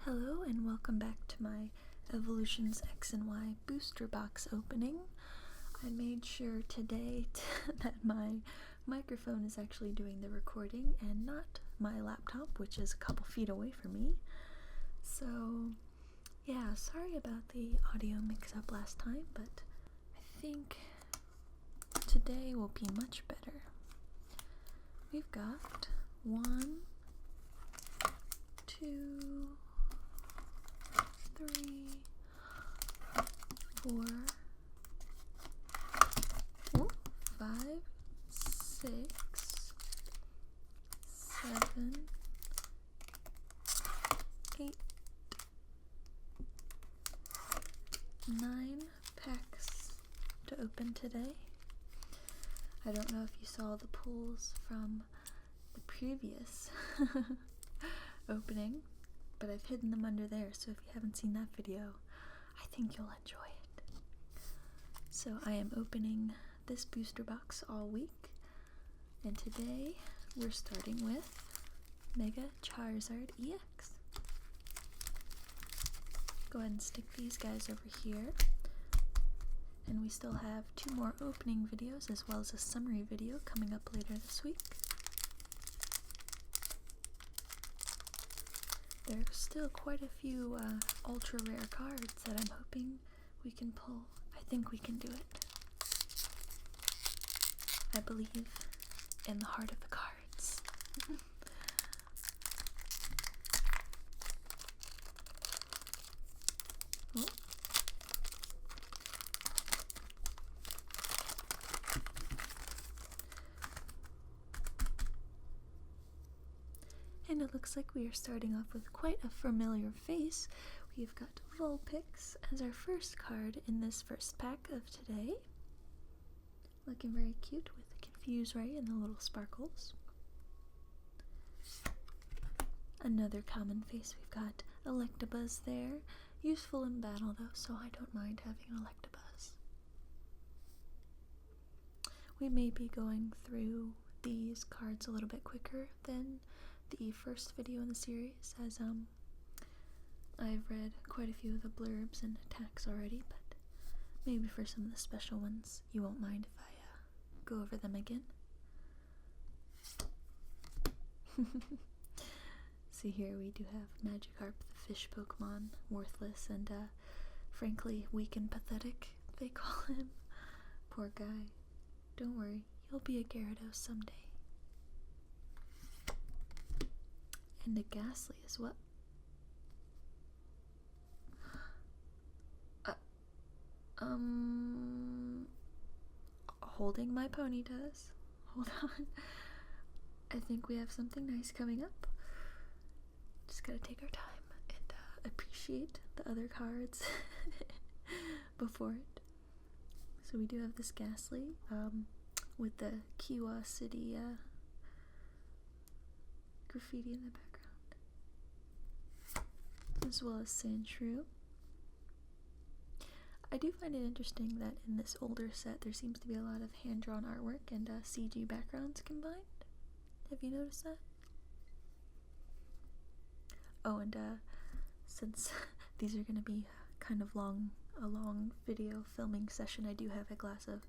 Hello and welcome back to my Evolutions X and Y booster box opening. I made sure today that my microphone is actually doing the recording and not my laptop, which is a couple feet away from me. So yeah, sorry about the audio mix-up last time, but I think today will be much better. We've got 1, 2, 3, 4, 5, 6, 7, 8, 9 packs to open today. I don't know if you saw the pulls from the previous opening, but I've hidden them under there, so if you haven't seen that video, I think you'll enjoy it. So I am opening this booster box all week, and today we're starting with Mega Charizard EX. Go ahead and stick these guys over here, and we still have 2 more opening videos as well as a summary video coming up later this week. There's still quite a few ultra rare cards that I'm hoping we can pull. I think we can do it. I believe in the heart of the cards. Oh. And it looks like we are starting off with quite a familiar face. We've got Vulpix as our first card in this first pack of today. Looking very cute with the Confuse Ray and the little sparkles. Another common face, we've got Electabuzz there. Useful in battle though, so I don't mind having an Electabuzz. We may be going through these cards a little bit quicker than the first video in the series, as I've read quite a few of the blurbs and attacks already, but maybe for some of the special ones you won't mind if I go over them again. See, here we do have Magikarp, the fish Pokemon, worthless and frankly weak and pathetic, they call him. Poor guy. Don't worry, you'll be a Gyarados someday. And a Ghastly as well. Holding my pony does. Hold on. I think we have something nice coming up. Just gotta take our time and appreciate the other cards before it. So we do have this Ghastly with the Kiwa City graffiti in the background, as well as Sandshrew. I do find it interesting that in this older set there seems to be a lot of hand-drawn artwork and CG backgrounds combined. Have you noticed that? Oh, and since these are going to be kind of a long video filming session, I do have a glass of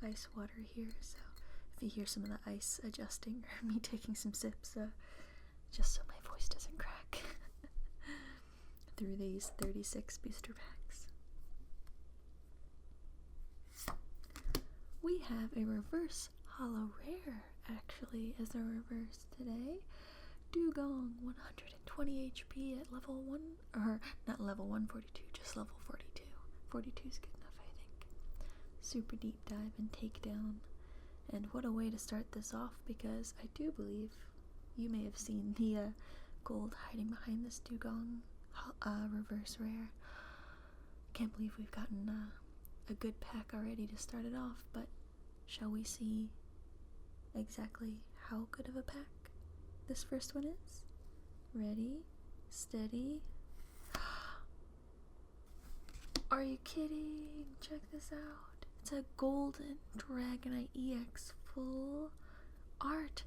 ice water here, so if you hear some of the ice adjusting or me taking some sips, just so my voice doesn't crack through these 36 booster packs. We have a reverse holo rare, actually, as a reverse today. Dugong, 120 HP at level 1, or not level 142, just level 42. 42 is good enough, I think. Super deep dive and takedown. And what a way to start this off, because I do believe you may have seen the gold hiding behind this Dugong reverse rare. Can't believe we've gotten a good pack already to start it off, but shall we see exactly how good of a pack this first one is? Ready, steady. Are you kidding? Check this out. It's a Golden Dragonite EX full art.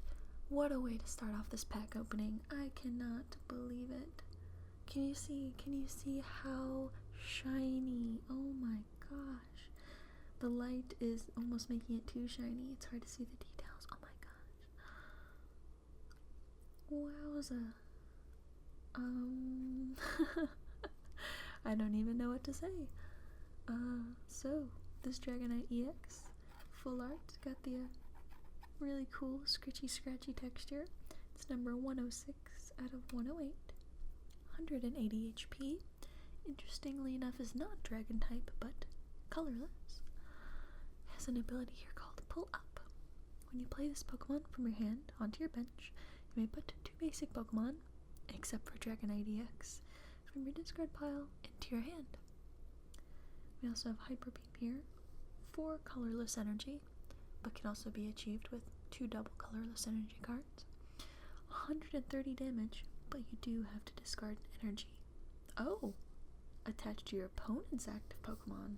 What a way to start off this pack opening. I cannot believe it. Can you see how shiny? Oh my gosh. The light is almost making it too shiny. It's hard to see the details. Oh my gosh. Wowza. I don't even know what to say. So this Dragonite EX full art got the really cool scratchy texture. It's number 106 out of 108. 180 HP. Interestingly enough, is not dragon type, but colorless. It has an ability here called Pull Up. When you play this Pokemon from your hand onto your bench, you may put 2 basic Pokemon, except for Dragonite EX, from your discard pile into your hand. We also have Hyper Beam here, 4 colorless energy, but can also be achieved with 2 double colorless energy cards. 130 damage, but you do have to discard energy. Oh! Attached to your opponent's active Pokemon.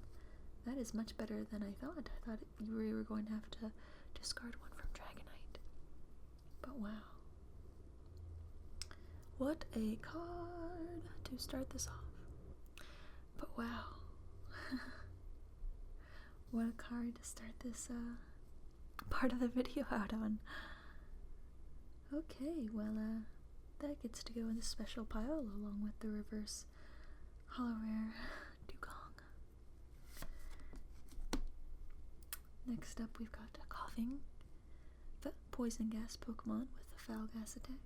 That is much better than I thought. I thought you were going to have to discard one from Dragonite. But wow. What a card to start this off. But wow. What a card to start this part of the video out on. Okay, well, that gets to go in the special pile along with the reverse holo rare Dugong. Next up, we've got a coughing poison gas Pokemon with a foul gas attack.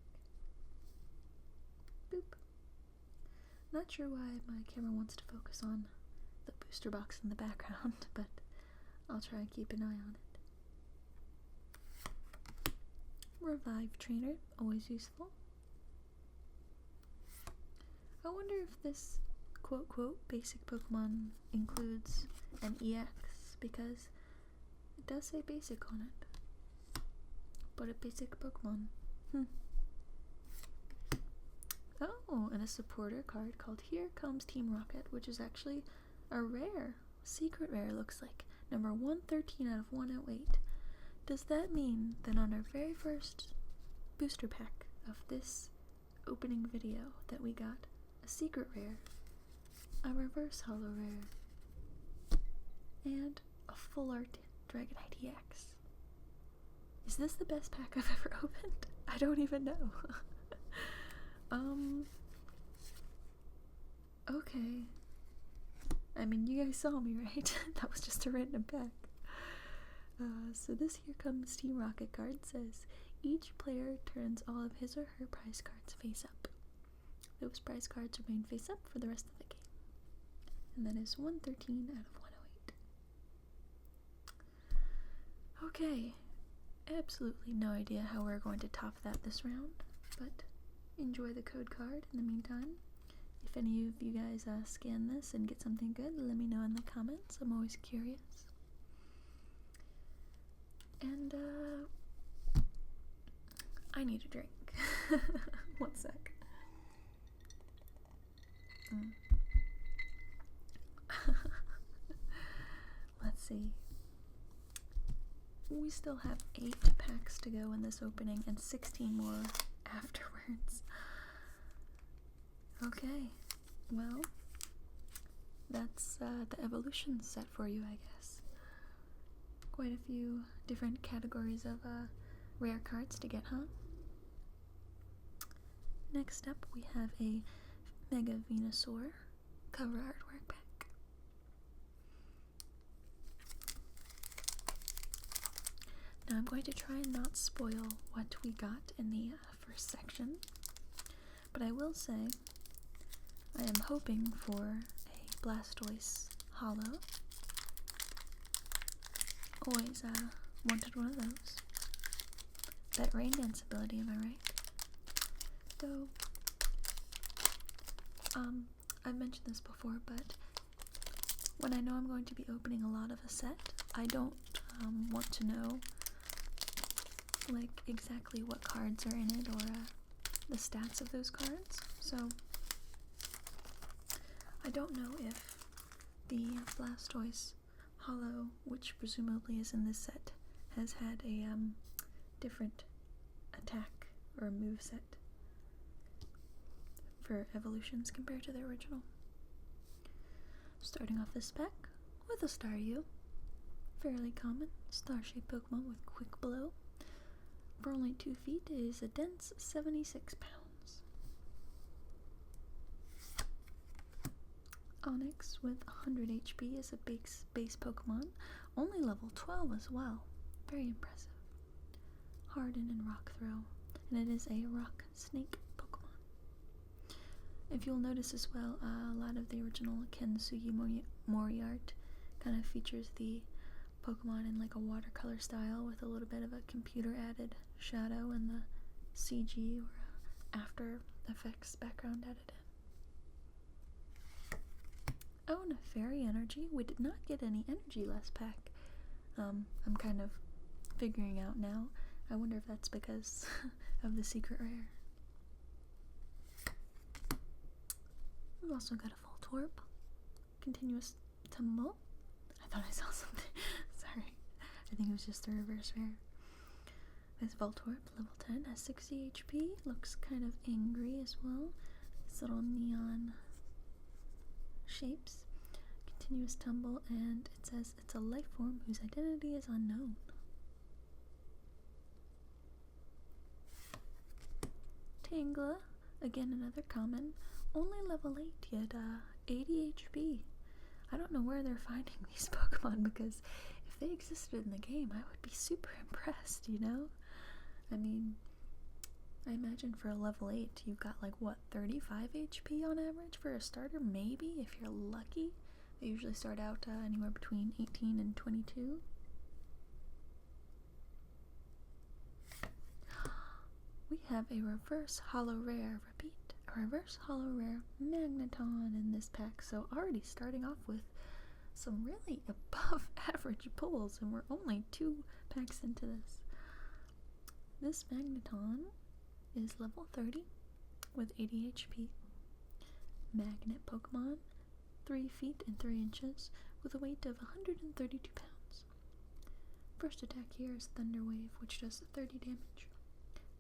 Boop. Not sure why my camera wants to focus on the booster box in the background, but I'll try and keep an eye on it. Revive Trainer, always useful. I wonder if this quote basic Pokemon includes an EX, because it does say basic on it. But a basic Pokemon. Oh, and a supporter card called Here Comes Team Rocket, which is actually a rare, secret rare, looks like. Number 113 out of 108. Does that mean that on our very first booster pack of this opening video that we got a secret rare, a reverse holo rare, and a full art Dragonite EX? Is this the best pack I've ever opened? I don't even know. Okay. I mean, you guys saw me, right? That was just a random pack. So this Here Comes Team Rocket card says, each player turns all of his or her prize cards face up. Those prize cards remain face up for the rest of the game. And that is 113 out of 108. Okay. Absolutely no idea how we're going to top that this round, but enjoy the code card in the meantime. If any of you guys scan this and get something good, let me know in the comments. I'm always curious. And I need a drink. One sec. Let's see. We still have 8 packs to go in this opening and 16 more afterwards. Okay, well, that's the evolution set for you, I guess. Quite a few different categories of rare cards to get, huh? Next up, we have a Mega Venusaur cover artwork pack. Now I'm going to try and not spoil what we got in the first section, but I will say I am hoping for a Blastoise holo. Always wanted one of those. That Rain Dance ability, am I right? So, I've mentioned this before, but when I know I'm going to be opening a lot of a set, I don't want to know like exactly what cards are in it or the stats of those cards. So I don't know if the Blastoise holo, which presumably is in this set, has had a different attack or move set for evolutions compared to the original. Starting off this pack with a Staryu, fairly common, star-shaped Pokemon with quick blow. For only 2 feet, it is a dense 76 pounds. Onix with 100 HP is a base Pokemon, only level 12 as well. Very impressive. Harden and Rock Throw, and it is a Rock Snake Pokemon. If you'll notice as well, a lot of the original Kensugi Moriart kind of features the Pokemon in like a watercolor style with a little bit of a computer added shadow and the CG or After Effects background added in. Oh, and a Fairy Energy. We did not get any energy last pack. I'm kind of figuring out now. I wonder if that's because of the secret rare. We've also got a Voltorb, Continuous Tumble. I thought I saw something. Sorry. I think it was just the reverse rare. This Voltorb, level 10, has 60 HP. Looks kind of angry as well. These little neon shapes. Continuous Tumble, and it says it's a life form whose identity is unknown. Tangela, again another common, only level 8 yet 80 HP. I don't know where they're finding these Pokemon, because if they existed in the game, I would be super impressed, you know? I mean, I imagine for a level 8, you've got like, what, 35 HP on average for a starter? Maybe, if you're lucky. They usually start out anywhere between 18 and 22. We have a reverse holo rare, a reverse holo rare Magneton in this pack, so already starting off with some really above average pulls, and we're only 2 packs into this. This Magneton is level 30 with 80 HP. Magnet Pokemon, 3 feet and 3 inches, with a weight of 132 pounds. First attack here is Thunder Wave, which does 30 damage.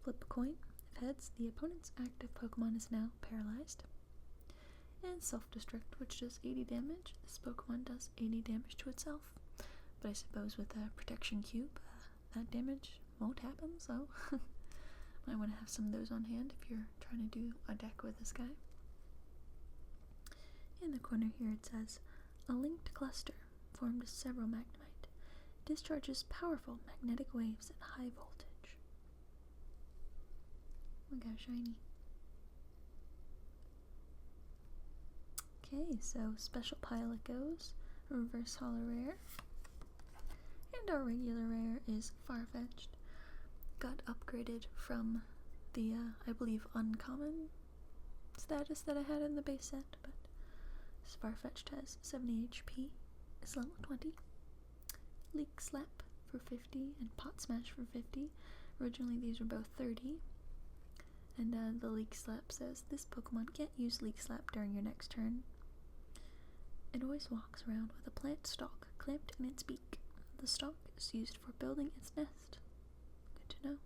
Flip a coin. If heads, the opponent's active Pokemon is now paralyzed. And Self-Destruct, which does 80 damage. This Pokemon does 80 damage to itself. But I suppose with a Protection Cube, that damage won't happen, so might want to have some of those on hand if you're trying to do a deck with this guy. In the corner here it says, a linked cluster formed of several Magnemite discharges powerful magnetic waves at high voltage. Look how shiny. Okay, so special pile it goes, reverse holo rare, and our regular rare is Farfetch'd. Got upgraded from the, I believe, uncommon status that I had in the base set, but this Farfetch'd has 70 HP, is level 20. Leak Slap for 50 and Pot Smash for 50. Originally these were both 30. And the Leak Slap says, this Pokemon can't use Leak Slap during your next turn. It always walks around with a plant stalk clamped in its beak. The stalk is used for building its nest. Good to know.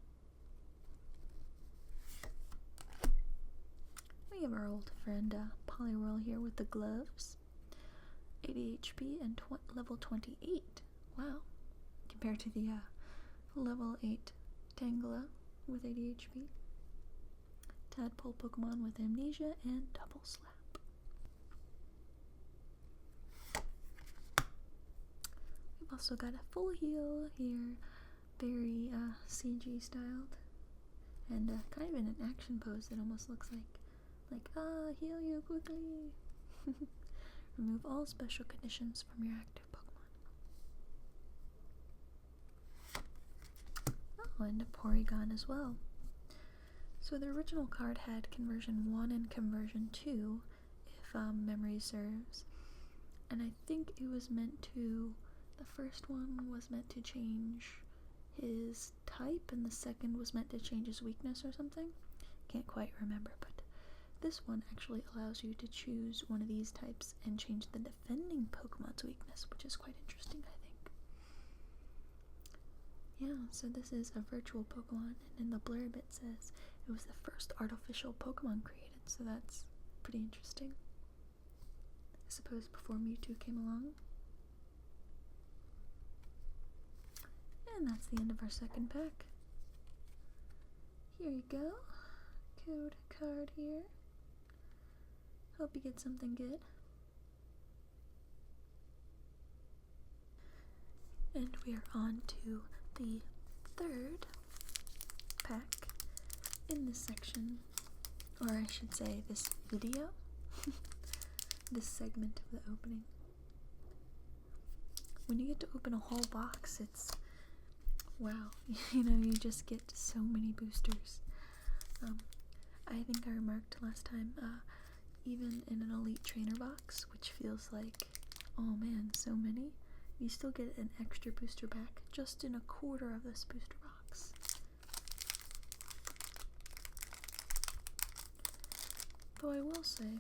We have our old friend Poliwhirl here with the gloves. 80 HP and level 28. Wow. Compared to the level 8 Tangela with 80 HP. Tadpole Pokemon with Amnesia and Double Slap. We've also got a full heal here, very CG styled, and kind of in an action pose. It almost looks like heal you quickly. Remove all special conditions from your active Pokemon. Oh, and a Porygon as well. So the original card had conversion 1 and conversion 2, if memory serves. And I think it was meant to, the first one was meant to change his type, and the second was meant to change his weakness or something. Can't quite remember, but this one actually allows you to choose one of these types and change the defending Pokemon's weakness, which is quite interesting, I think. Yeah, so this is a virtual Pokemon, and in the blurb it says, it was the first artificial Pokemon created so that's pretty interesting. I suppose before Mewtwo came along. And that's the end of our second pack. Here you go. Code card here. Hope you get something good. And we are on to the third pack in this section, or I should say this video, this segment of the opening. When you get to open a whole box, it's wow, you just get so many boosters. I think I remarked last time, even in an Elite Trainer box, which feels like, oh man, so many, you still get an extra booster pack just in a quarter of this booster box. Though I will say,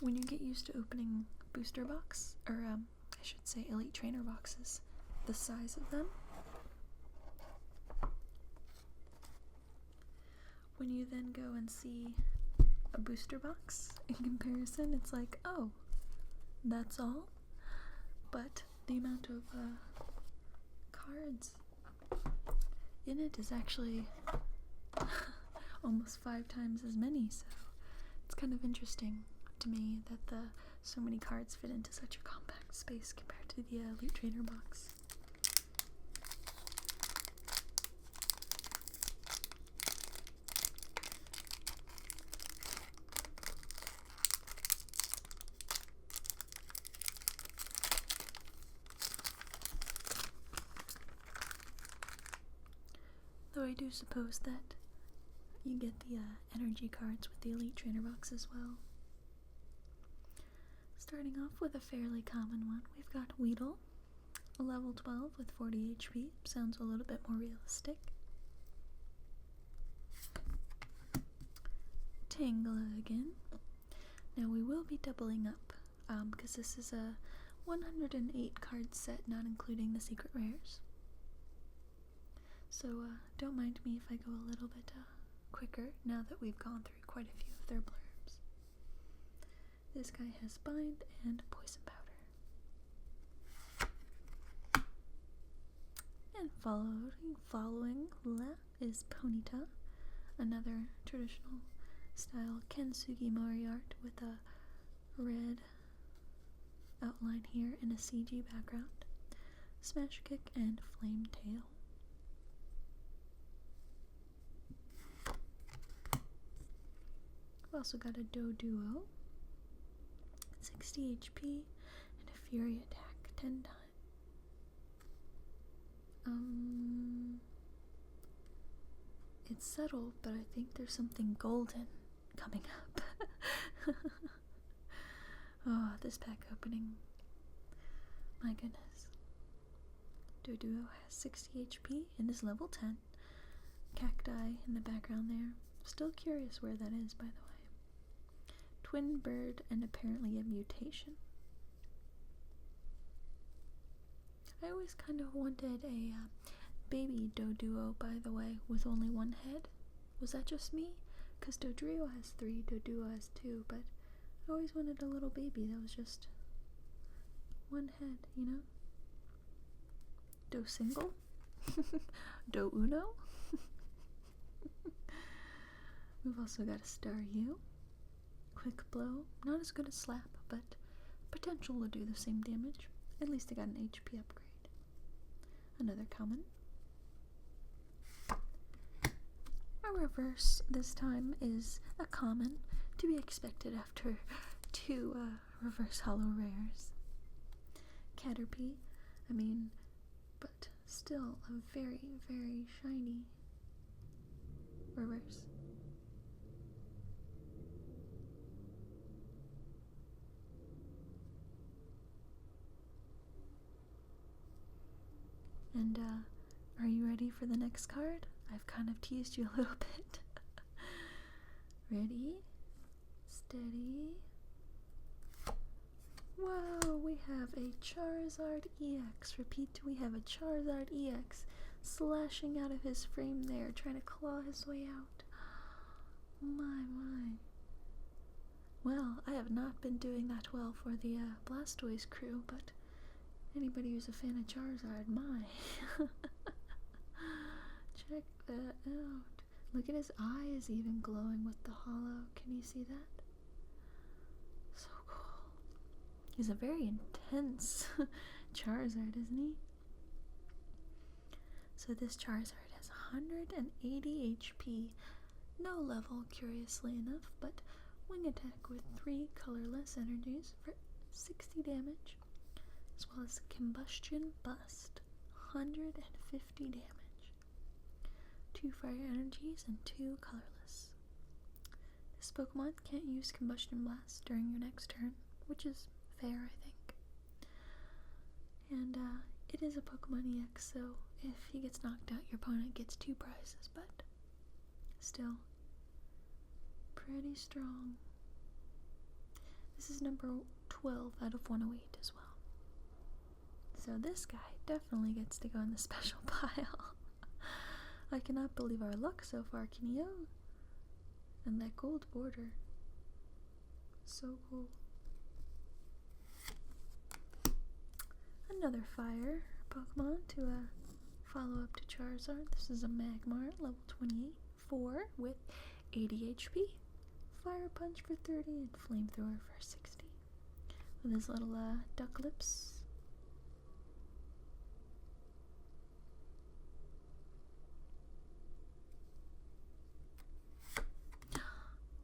when you get used to opening booster box, or I should say Elite Trainer boxes, the size of them, when you then go and see a booster box in comparison, it's like, oh, that's all? But the amount of cards in it is actually almost 5 times as many, so it's kind of interesting to me that so many cards fit into such a compact space compared to the Elite Trainer box. Though I do suppose that you get the energy cards with the Elite Trainer box as well. Starting off with a fairly common one, we've got Weedle, a level 12 with 40 HP. Sounds a little bit more realistic. Tangela again. Now we will be doubling up, because this is a 108 card set, not including the secret rares. So don't mind me if I go a little bit quicker now that we've gone through quite a few of their blurbs. This guy has Bind and Poison Powder. And following that is Ponyta, another traditional style Kensugi Mori art with a red outline here in a CG background. Smash Kick and Flame Tail. We've also got a Doduo, 60 HP, and a Fury Attack 10 times. It's subtle, but I think there's something golden coming up. Oh, this pack opening. My goodness. Doduo has 60 HP and is level 10. Cacti in the background there. Still curious where that is, by the way. Twin bird and apparently a mutation. I always kind of wanted a baby Doduo, by the way, with only one head. Was that just me? Because Dodrio has 3, Doduo has 2, but I always wanted a little baby that was just one head, you know? Do single? Do uno? We've also got a Staryu. Quick Blow, not as good as Slap, but potential to do the same damage. At least I got an HP upgrade. Another common. Our reverse this time is a common, to be expected after 2 reverse hollow rares. Caterpie, but still a very, very shiny reverse. And, are you ready for the next card? I've kind of teased you a little bit. Ready? Steady. Whoa, we have a Charizard EX. Repeat, we have a Charizard EX slashing out of his frame there, trying to claw his way out. My. Well, I have not been doing that well for the Blastoise crew, but anybody who's a fan of Charizard, my. Check that out. Look at his eyes even glowing with the holo. Can you see that? So cool. He's a very intense Charizard, isn't he? So this Charizard has 180 HP. No level, curiously enough, but wing attack with 3 colorless energies for 60 damage, as well as combustion bust, 150 damage. 2 fire energies and 2 colorless. This Pokemon can't use combustion blast during your next turn, which is fair, I think. And it is a Pokemon EX, so if he gets knocked out, your opponent gets 2 prizes, but still pretty strong. This is number 12 out of 108 as well. So this guy definitely gets to go in the special pile. I cannot believe our luck so far, can you? And that gold border. So cool. Another fire Pokemon to follow up to Charizard. This is a Magmar, level 28, 4 with 80 HP. Fire Punch for 30 and Flamethrower for 60. With his little duck lips.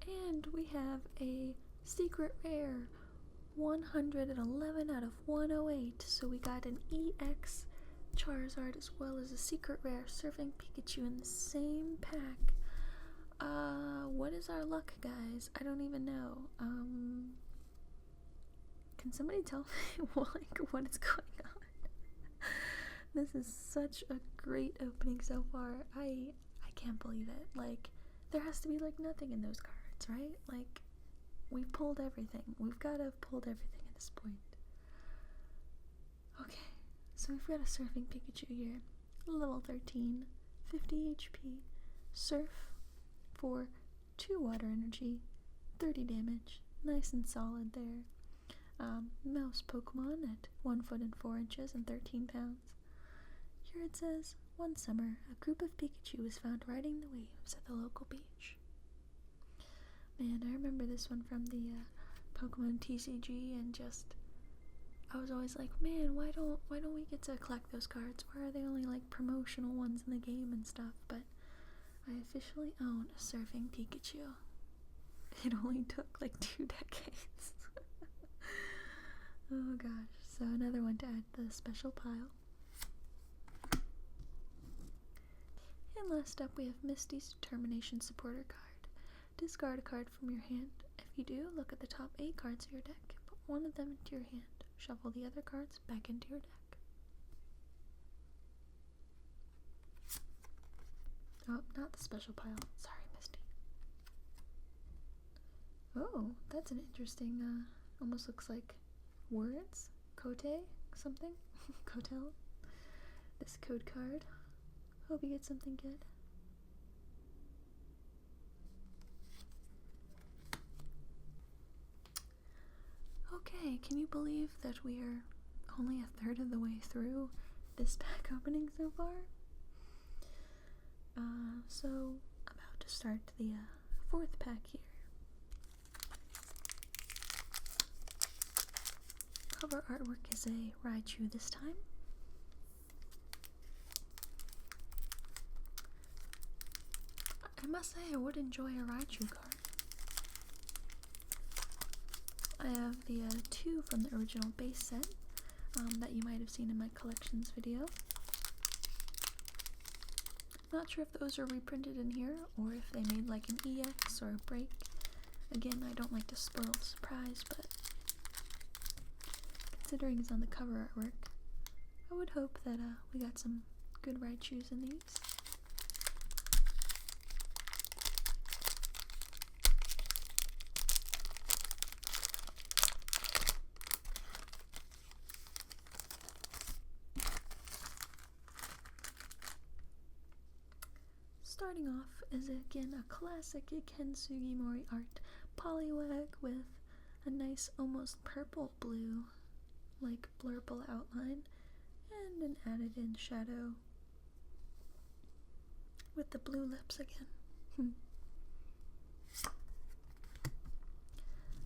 And we have a secret rare, 111 out of 108. So we got an EX Charizard as well as a secret rare Surfing Pikachu in the same pack. What is our luck, guys? I don't even know. Can somebody tell me what is going on? This is such a great opening so far. I can't believe it. Like, there has to be like nothing in those cards, right? Like, we've pulled everything. We've got to have pulled everything at this point. Okay, so we've got a Surfing Pikachu here. Level 13, 50 HP. Surf for 2 water energy, 30 damage. Nice and solid there. Mouse Pokemon at 1 foot and 4 inches and 13 pounds. Here it says, one summer, a group of Pikachu was found riding the waves at the local beach. Man, I remember this one from the Pokemon TCG, and just, I was always like, man, why don't we get to collect those cards? Why are they only like promotional ones in the game and stuff? But I officially own a Surfing Pikachu. It only took like 2 decades. Oh gosh, so another one to add to the special pile. And last up we have Misty's Determination Supporter card. Discard a card from your hand. If you do, look at the top 8 cards of your deck and put one of them into your hand. Shuffle the other cards back into your deck. Oh, not the special pile. Sorry, Misty. Oh, that's an interesting, almost looks like words. Cote? Something? Cotel? This code card. Hope you get something good. Okay, can you believe that we are only a third of the way through this pack opening so far? So, about to start the 4th pack here. Cover artwork is a Raichu this time. I must say I would enjoy a Raichu card. I have the 2 from the original base set that you might have seen in my collections video. Not sure if those are reprinted in here or if they made like an EX or a break. Again, I don't like to spoil the surprise, but considering it's on the cover artwork, I would hope that we got some good Raichus in these. Starting off is a again, a classic Ken Sugimori art Poliwag with a nice almost purple blue, like blurple outline, and an added in shadow with the blue lips again.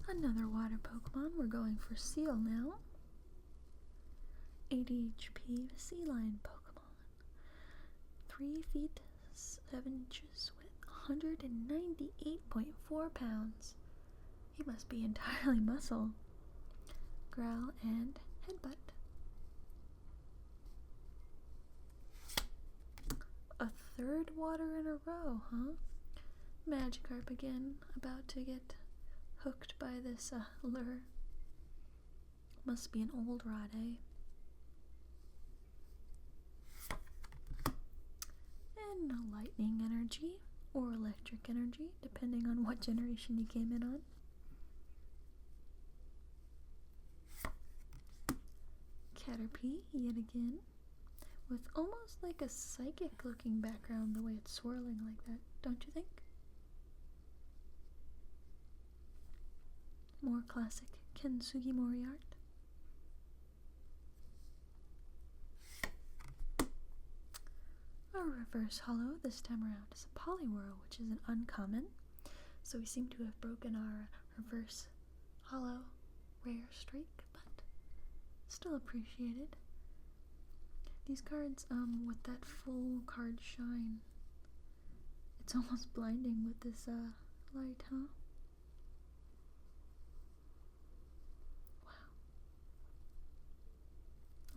Another water Pokemon. We're going for Seal now. 80 HP Sea Lion Pokemon. 3 feet 7 inches with 198.4 pounds. He must be entirely muscle. Growl and headbutt. A third water in a row, huh? Magikarp again, about to get hooked by this lure. Must be an old rod, eh? And a lightning energy or electric energy, depending on what generation you came in on. Caterpie yet again, with almost like a psychic looking background, the way it's swirling like that, don't you think? More classic Ken Sugimori art. A reverse holo this time around is a Poliwhirl, which is an uncommon, so we seem to have broken our reverse holo rare streak, but still appreciated. These cards, with that full card shine, it's almost blinding with this light, huh?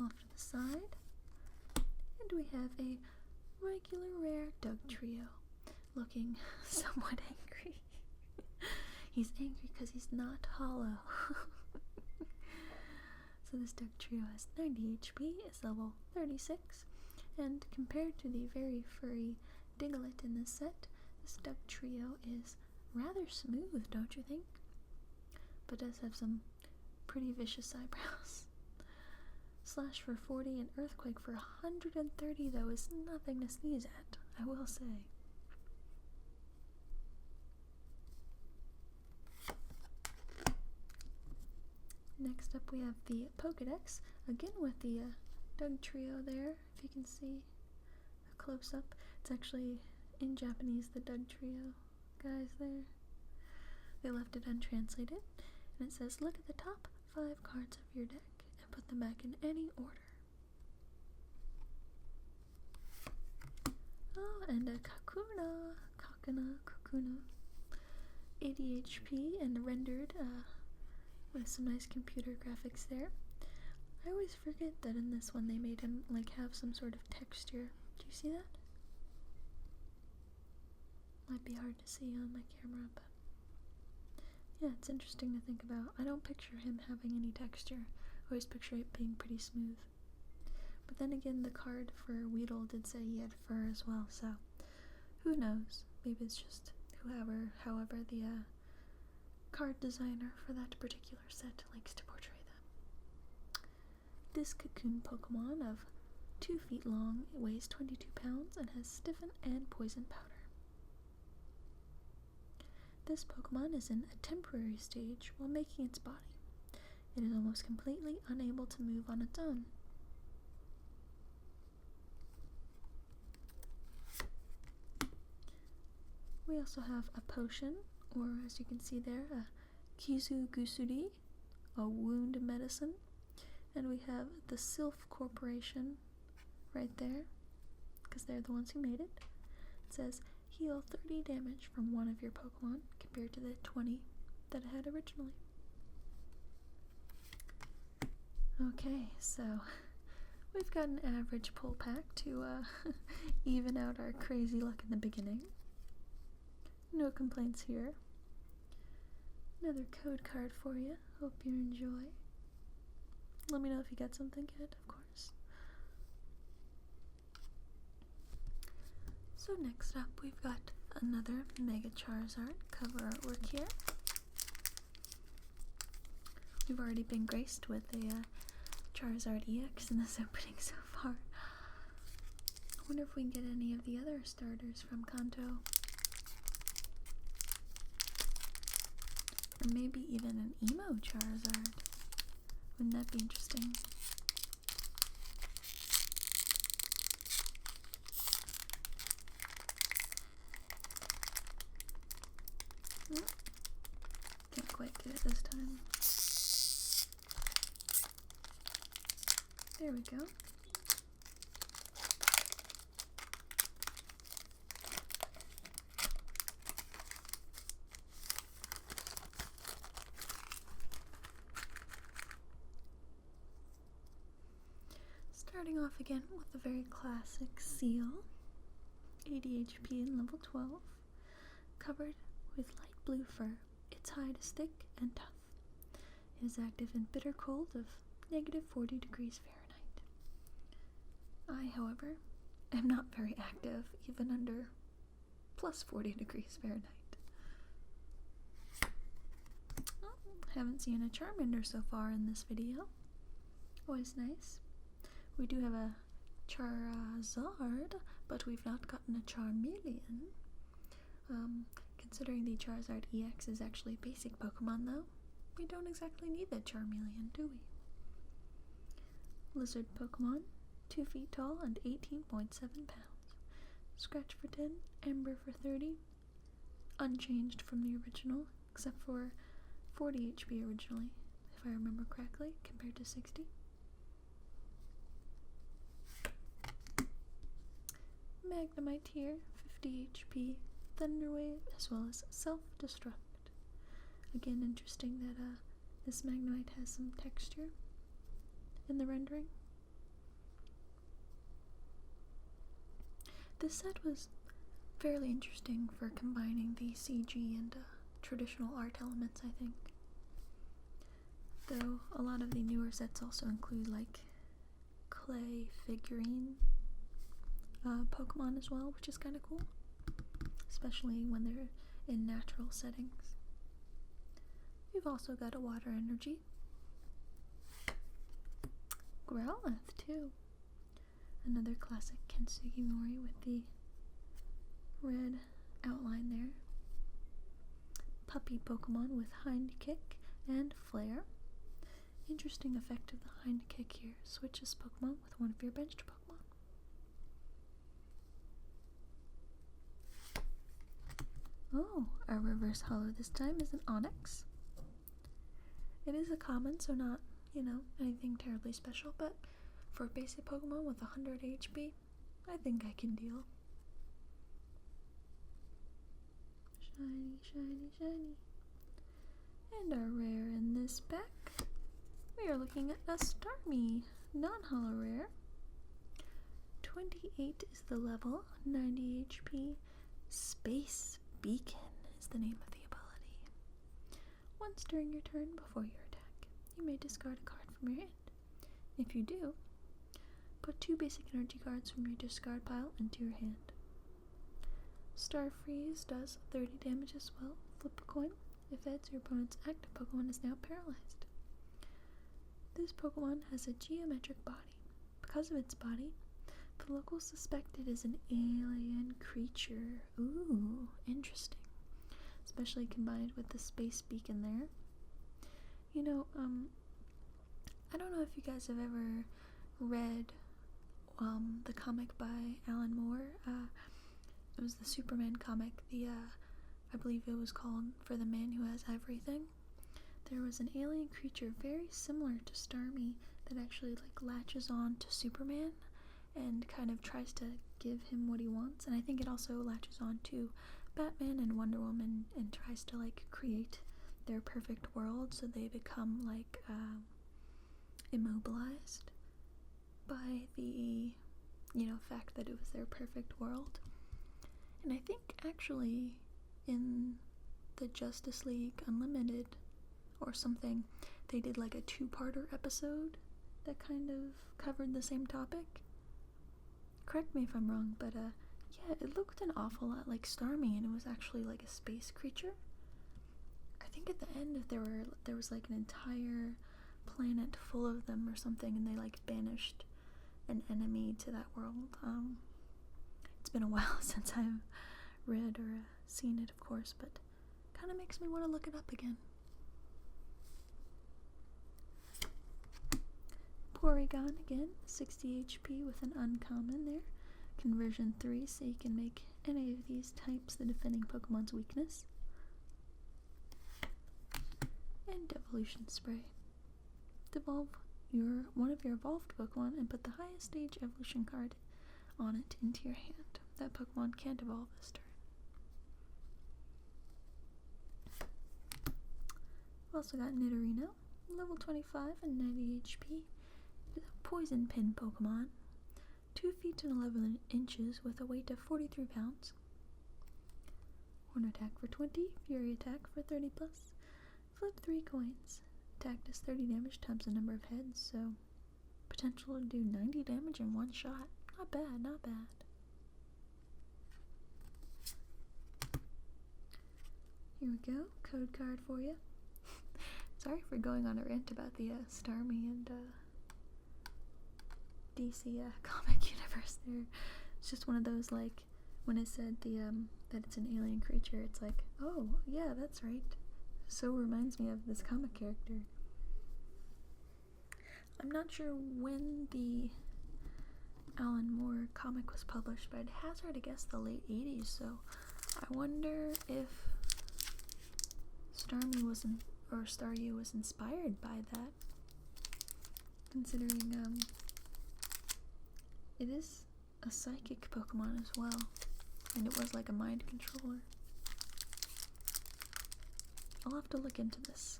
Off to the side, and we have a regular rare Dugtrio, looking somewhat angry. He's angry because he's not hollow. So this Dugtrio has 90 HP, is level 36, and compared to the very furry Diglett in this set, this Dugtrio is rather smooth, don't you think? But does have some pretty vicious eyebrows. Slash for 40 and Earthquake for 130, though, is nothing to sneeze at, I will say. Next up we have the Pokedex, again with the Dugtrio there, if you can see a close-up. It's actually in Japanese, the Dugtrio guys there. They left it untranslated, and it says, look at the top 5 cards of your deck and put them back in any order. Oh, and a Kakuna, 80 HP and rendered with some nice computer graphics there. I always forget that in this one they made him like have some sort of texture. Do you see that? Might be hard to see on my camera, but yeah, it's interesting to think about. I don't picture him having any texture. I always picture it being pretty smooth. But then again, the card for Weedle did say he had fur as well, so who knows? Maybe it's just however the card designer for that particular set likes to portray them. This Cocoon Pokemon of 2 feet long, it weighs 22 pounds and has Stiffen and Poison Powder. This Pokemon is in a temporary stage while making its body. It is almost completely unable to move on its own. We also have a potion, or as you can see there, a Kizu Gusuri, a wound medicine, and we have the Sylph Corporation right there, because they're the ones who made it. It says, heal 30 damage from one of your Pokemon, compared to the 20 that it had originally. Okay, so we've got an average pull pack to even out our crazy luck in the beginning. No complaints here. Another code card for you. Hope you enjoy. Let me know if you got something good, of course. So next up, we've got another Mega Charizard cover artwork here. We've already been graced with a Charizard EX in this opening so far. I wonder if we can get any of the other starters from Kanto. Or maybe even an emo Charizard. Wouldn't that be interesting? Can't quite get it this time. There we go. Starting off again with a very classic seal, 80 HP and level 12, covered with light blue fur. Its hide is thick and tough. It is active in bitter cold of -40 degrees Fahrenheit. I, however, am not very active even under +40 degrees Fahrenheit. Oh, haven't seen a Charmander so far in this video. Always nice. We do have a Charizard, but we've not gotten a Charmeleon. Considering the Charizard EX is actually a basic Pokemon though, we don't exactly need the Charmeleon, do we? Lizard Pokemon, 2 feet tall and 18.7 pounds. Scratch for 10, Amber for 30. Unchanged from the original, except for 40 HP originally, if I remember correctly, compared to 60. Magnemite here, 50 HP, Thunderwave, as well as Self-Destruct. Again, interesting that this Magnemite has some texture in the rendering. This set was fairly interesting for combining the CG and traditional art elements, I think. Though a lot of the newer sets also include like clay figurine Pokemon as well, which is kind of cool, especially when they're in natural settings. We've also got a water energy, Growlithe too, another classic Kensugimori with the red outline there. Puppy Pokemon with Hind Kick and Flare. Interesting effect of the Hind Kick here, switches Pokemon with one of your benched Pokemon. Oh, our reverse holo this time is an Onyx. It is a common, so not, anything terribly special, but for a basic Pokemon with 100 HP, I think I can deal. Shiny, shiny, shiny. And our rare in this pack, we are looking at a Starmie, non-holo rare. 28 is the level, 90 HP, Space Beacon is the name of the ability. Once during your turn before your attack, you may discard a card from your hand. If you do, put 2 basic energy cards from your discard pile into your hand. Star Freeze does 30 damage as well. Flip a coin. If it's your opponent's active Pokemon is now paralyzed. This Pokemon has a geometric body. Because of its body, the locals suspect it is an alien creature. Ooh, interesting. Especially combined with the space beacon there. I don't know if you guys have ever read the comic by Alan Moore. It was the Superman comic. I believe it was called For the Man Who Has Everything. There was an alien creature very similar to Starmie that actually latches on to Superman and kind of tries to give him what he wants, and I think it also latches on to Batman and Wonder Woman and tries to create their perfect world, so they become immobilized by the fact that it was their perfect world. And I think actually in the Justice League Unlimited or something, they did a 2-parter episode that kind of covered the same topic. Correct me if I'm wrong, but yeah, it looked an awful lot like Starmie, and it was actually a space creature. I think at the end there was an entire planet full of them or something, and they banished an enemy to that world. It's been a while since I've read or seen it, of course, but kind of makes me want to look it up again. Porygon again, 60 HP with an uncommon there. Conversion 3, so you can make any of these types the defending Pokemon's weakness. And Evolution Spray. Devolve one of your evolved Pokemon and put the highest stage evolution card on it into your hand. That Pokemon can't evolve this turn. We've also got Nidorino, level 25 and 90 HP. Poison Pin Pokemon. 2 feet and 11 inches with a weight of 43 pounds. Horn attack for 20, Fury attack for 30 plus. Flip 3 coins. Attack does 30 damage times the number of heads, so potential to do 90 damage in one shot. Not bad, not bad. Here we go, code card for you. Sorry for going on a rant about the Starmie and DC comic universe there. It's just one of those, like, when it said that it's an alien creature, it's like, oh, yeah, that's right. So reminds me of this comic character. I'm not sure when the Alan Moore comic was published, but I'd hazard to guess the late 80s, so I wonder if Starmie or Staryu was inspired by that, considering it is a psychic Pokemon as well, and it was like a mind controller. I'll have to look into this.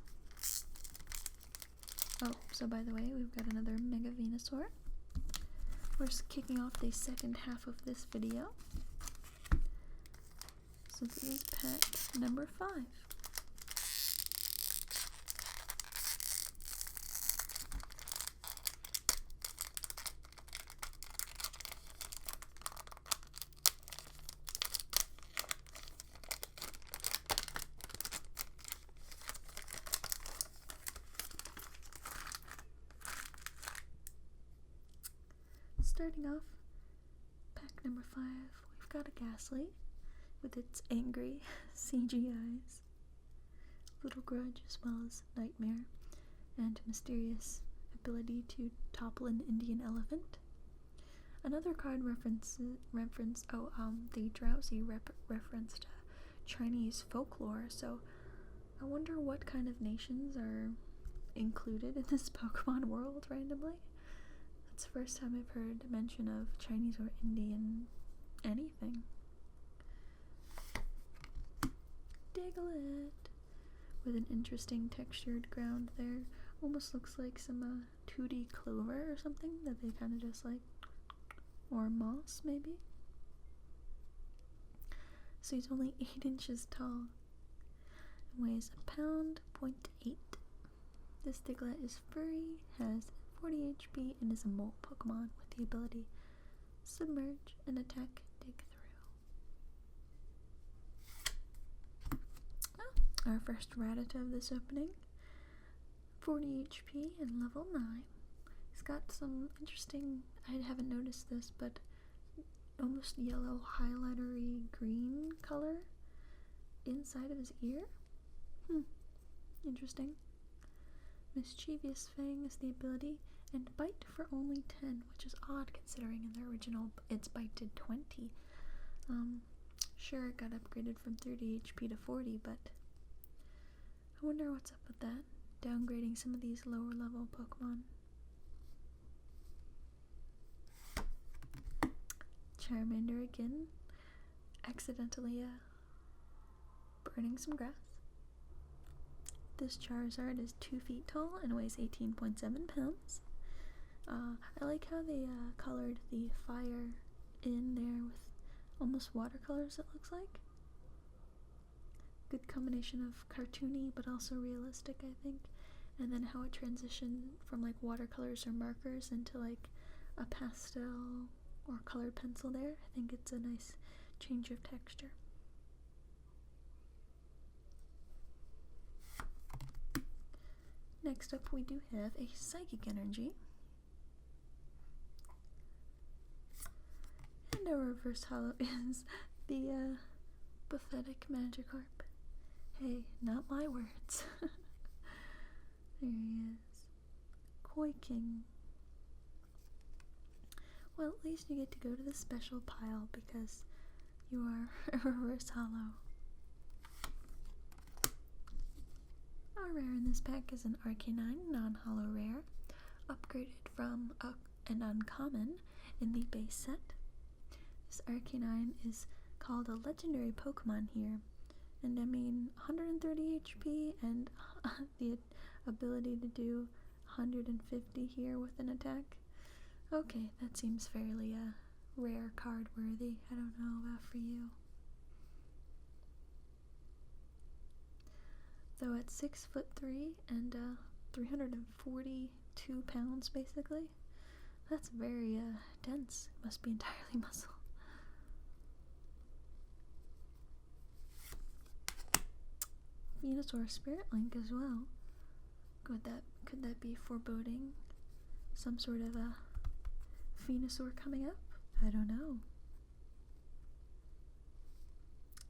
Oh, so by the way, we've got another Mega Venusaur. We're kicking off the second half of this video. So this is pack number 5. Starting off, pack number 5, we've got a Ghastly with its angry CG eyes, Little Grudge as well as Nightmare, and mysterious ability to topple an Indian elephant. Another card the Drowsy referenced Chinese folklore, so I wonder what kind of nations are included in this Pokemon world randomly. It's the first time I've heard mention of Chinese or Indian anything. Diglett with an interesting textured ground there. Almost looks like some 2D clover or something that they kind of just like, or moss maybe. So he's only 8 inches tall and weighs 1.8 pounds. This Diglett is furry, has 40 HP, and is a mole Pokemon with the ability Submerge and attack Dig Through. Our first Rattata of this opening. 40 HP and level 9. He's got some interesting, I haven't noticed this, but almost yellow highlightery green color inside of his ear. Interesting. Mischievous Fang is the ability, and Bite for only 10, which is odd considering in the original it's Bite did 20. Sure, it got upgraded from 30 HP to 40, but I wonder what's up with that, downgrading some of these lower level Pokemon. Charmander again, accidentally burning some grass. This Charizard is 2 feet tall and weighs 18.7 pounds. I like how they colored the fire in there with almost watercolors, it looks like. Good combination of cartoony but also realistic, I think. And then how it transitioned from like watercolors or markers into like a pastel or colored pencil there. I think it's a nice change of texture. Next up we do have a Psychic Energy. And our reverse holo is the Pathetic Magikarp. Hey, not my words. There he is. Koi King. Well, at least you get to go to the special pile because you are a reverse holo. Our rare in this pack is an Arcanine non-holo rare, upgraded from an uncommon in the base set. This Arcanine is called a legendary Pokemon here, and I mean 130 HP and the ability to do 150 here with an attack. Okay, that seems fairly rare card worthy. I don't know about for you. Though at 6'3" and 342 pounds basically, that's very dense. It must be entirely muscle. Venusaur Spirit Link as well. Could that be foreboding some sort of a Venusaur coming up? I don't know.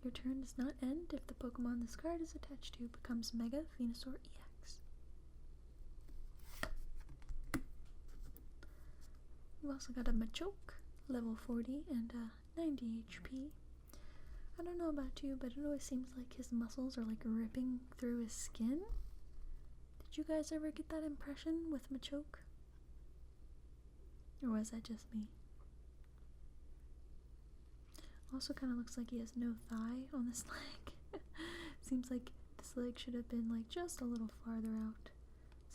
Your turn does not end if the Pokemon this card is attached to becomes Mega Venusaur EX. We've also got a Machoke, level 40 and 90 HP. I don't know about you, but it always seems like his muscles are like ripping through his skin. Did you guys ever get that impression with Machoke? Or was that just me? Also kind of looks like he has no thigh on this leg. Seems like this leg should have been like just a little farther out.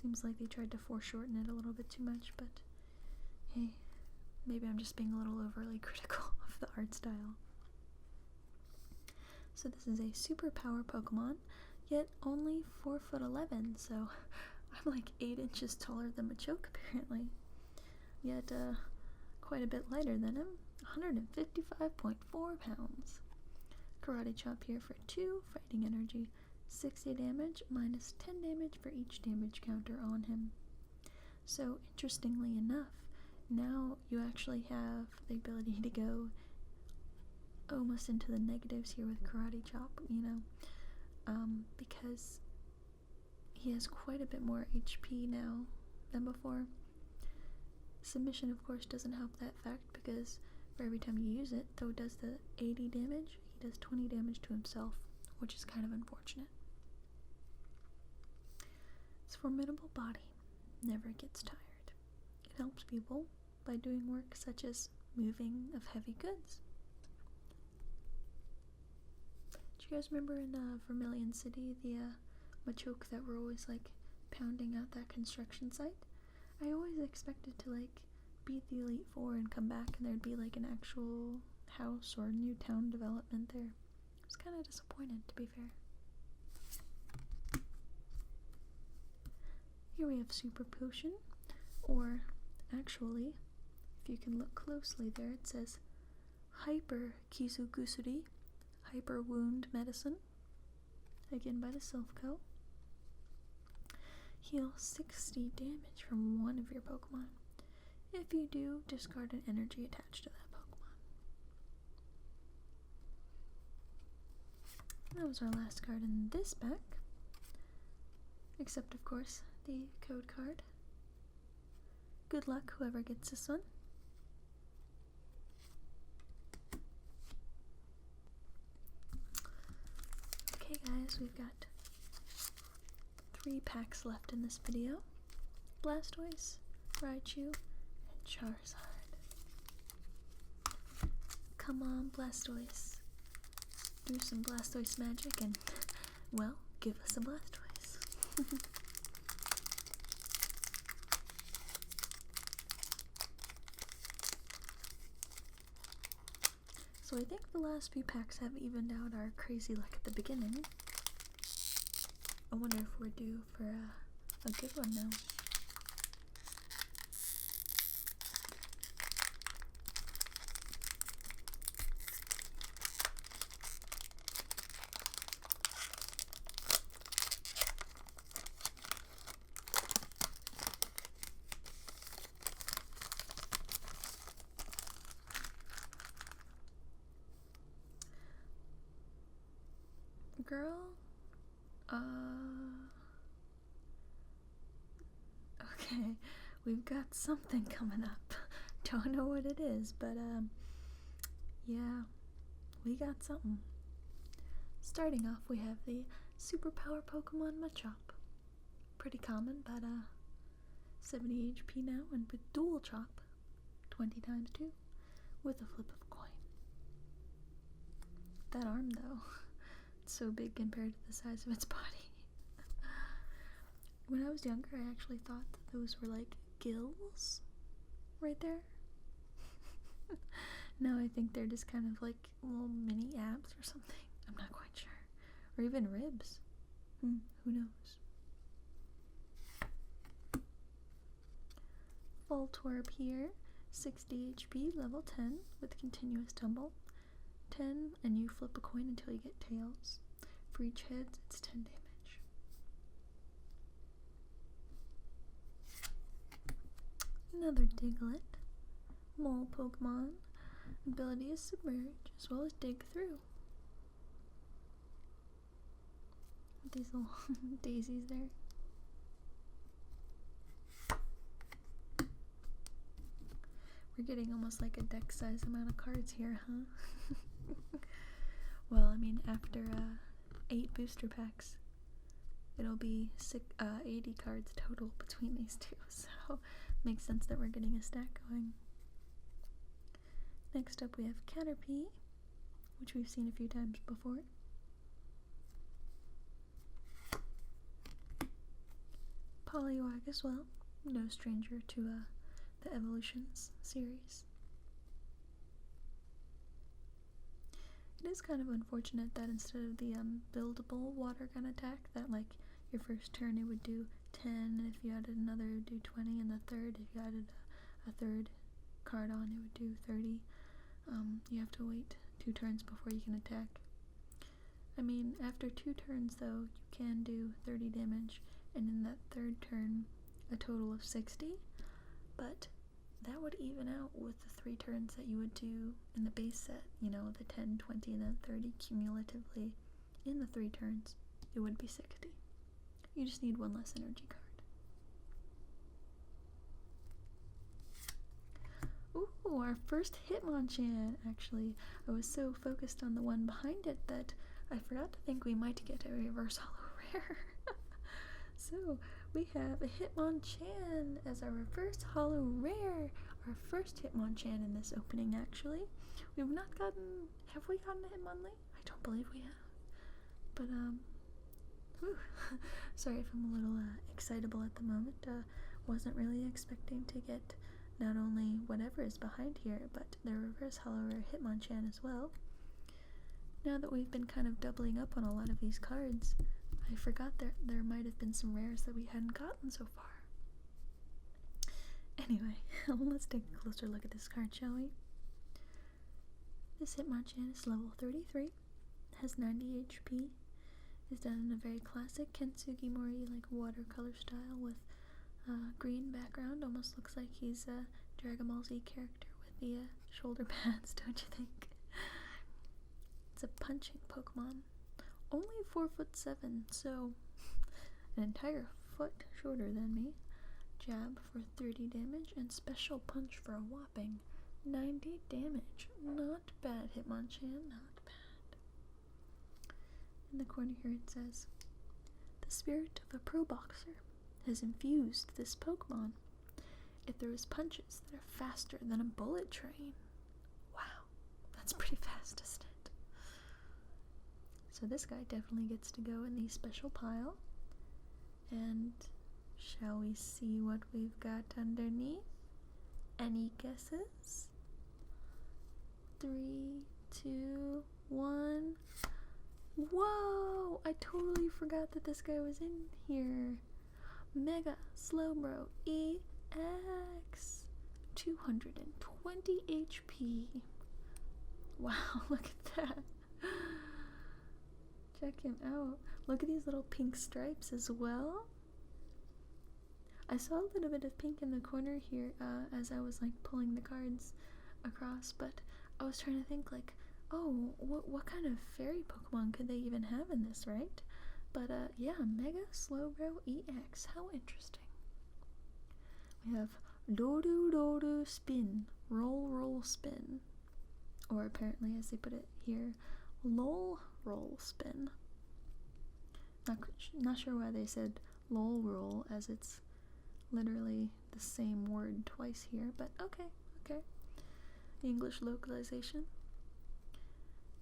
Seems like they tried to foreshorten it a little bit too much, but hey, maybe I'm just being a little overly critical of the art style. So this is a super power Pokemon, yet only 4'11", so I'm like 8 inches taller than Machoke apparently. Yet quite a bit lighter than him, 155.4 pounds. Karate Chop here for 2 fighting energy, 60 damage, minus 10 damage for each damage counter on him. So interestingly enough, now you actually have the ability to go almost into the negatives here with Karate Chop, you know, because he has quite a bit more HP now than before. Submission, of course, doesn't help that fact because for every time you use it, though it does the 80 damage, he does 20 damage to himself, which is kind of unfortunate. Its formidable body never gets tired. It helps people by doing work such as moving of heavy goods. Do you guys remember in Vermilion City, the Machoke that were always like pounding out that construction site? I always expected to like beat the Elite Four and come back and there'd be like an actual house or new town development there. I was kind of disappointed, to be fair. Here we have Super Potion, or actually, if you can look closely there, it says Hyper Kizugusuri, Hyper Wound Medicine, again by the Silph Co. Heal 60 damage from one of your Pokemon. If you do, discard an energy attached to that Pokemon. That was our last card in this pack. Except, of course, the code card. Good luck, whoever gets this one. Okay, guys, we've got 3 packs left in this video. Blastoise, Raichu, and Charizard. Come on, Blastoise. Do some Blastoise magic and, well, give us a Blastoise. So I think the last few packs have evened out our crazy luck at the beginning. I wonder if we're due for a good one now. Girl, okay, we've got something coming up. don't know what it is, but yeah, we got something. Starting off, we have the Superpower Pokemon Machop. Pretty common, but 70 HP now, and with dual chop, 20 times 2, with a flip of a coin. That arm, though, it's so big compared to the size of its body. When I was younger, I actually thought that those were like gills right there. Now I think they're just kind of like little mini abs or something. I'm not quite sure. Or even ribs. Who knows? Voltorb here, 60 HP, level 10, with continuous tumble. 10, and you flip a coin until you get tails. For each heads, it's 10 damage. Another Diglett. Mole Pokemon. Ability is Submerge, as well as Dig Through. These little daisies there. We're getting almost like a deck size amount of cards here, huh? Well, I mean, after 8 booster packs, it'll be 80 cards total between these two, so makes sense that we're getting a stack going. Next up we have Caterpie, which we've seen a few times before. Poliwag as well, no stranger to the Evolutions series. It is kind of unfortunate that instead of the buildable water gun attack, that like your first turn it would do 10, and if you added another it would do 20, and the third, if you added a third card on, it would do 30. You have to wait 2 turns before you can attack. I mean, after 2 turns though, you can do 30 damage, and in that third turn, a total of 60, but that would even out with the 3 turns that you would do in the base set, you know, the 10, 20, and then 30 cumulatively. In the 3 turns, it would be 60. You just need 1 less energy card. Ooh, our first Hitmonchan! Actually, I was so focused on the one behind it that I forgot to think we might get a reverse holo rare. So, we have a Hitmonchan as our reverse holo rare. Our first Hitmonchan in this opening, actually. We've not gotten... Have we gotten a Hitmonlee? I don't believe we have. But, whew. Sorry if I'm a little excitable at the moment. Wasn't really expecting to get not only whatever is behind here, but the reverse holo rare Hitmonchan as well. Now that we've been kind of doubling up on a lot of these cards, I forgot there might have been some rares that we hadn't gotten so far. Anyway, let's take a closer look at this card, shall we? This Hitmonchan is level 33, has 90 HP, is done in a very classic Kintsugi Mori like watercolor style with green background. Almost looks like he's a Dragon Ball Z character with the shoulder pads, don't you think? It's a punching Pokemon. Only 4'7", so an entire foot shorter than me. Jab for 30 damage and special punch for a whopping 90 damage. Not bad, Hitmonchan, not bad. In the corner here it says, "The spirit of a pro boxer has infused this Pokemon. It throws punches that are faster than a bullet train." Wow, that's pretty fast, isn't it? So this guy definitely gets to go in the special pile. And shall we see what we've got underneath? Any guesses? 3, 2, 1. Whoa! I totally forgot that this guy was in here. Mega Slowbro EX. 220 HP. Wow, look at that. Check him out. Look at these little pink stripes as well. I saw a little bit of pink in the corner here as I was like pulling the cards across, but I was trying to think like, oh, what kind of fairy Pokemon could they even have in this, right? But yeah, Mega Slowbro EX. How interesting. We have Dodo dodo spin. Roll roll spin. Or apparently, as they put it here, lol roll spin. Not sure why they said lol roll, as it's literally the same word twice here, but okay. English localization.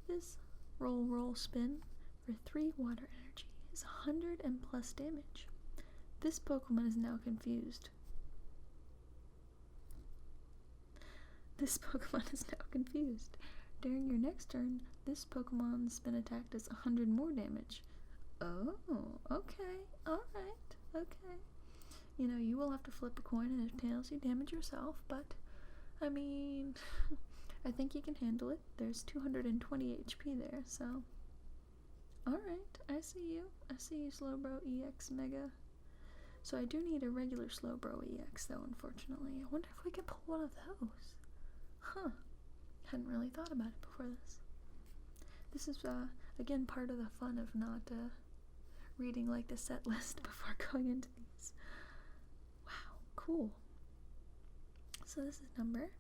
This roll spin for 3 water energy is 100 and plus damage. This Pokemon is now confused. During your next turn, this Pokemon's spin attack does 100 more damage. Oh, okay, alright, okay. You know, you will have to flip a coin, and if tails, you damage yourself, but, I mean, I think you can handle it. There's 220 HP there, so. Alright, I see you, Slowbro EX Mega. So I do need a regular Slowbro EX, though, unfortunately. I wonder if we could pull one of those. Huh. Hadn't really thought about it before this. This is, again, part of the fun of not, reading, like, the set list before going into these. Wow, cool. So this is number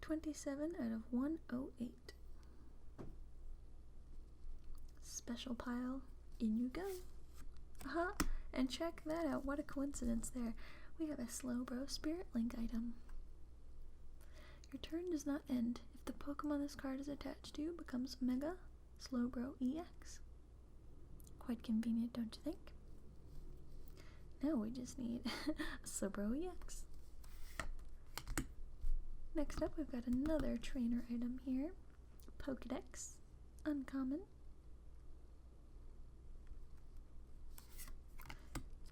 27 out of 108. Special pile, in you go. And check that out, what a coincidence there. We have a Slowbro Spirit Link item. Your turn does not end if the Pokemon this card is attached to becomes Mega Slowbro EX. Quite convenient, don't you think? Now we just need a Slowbro EX. Next up, we've got another trainer item here. Pokedex. Uncommon.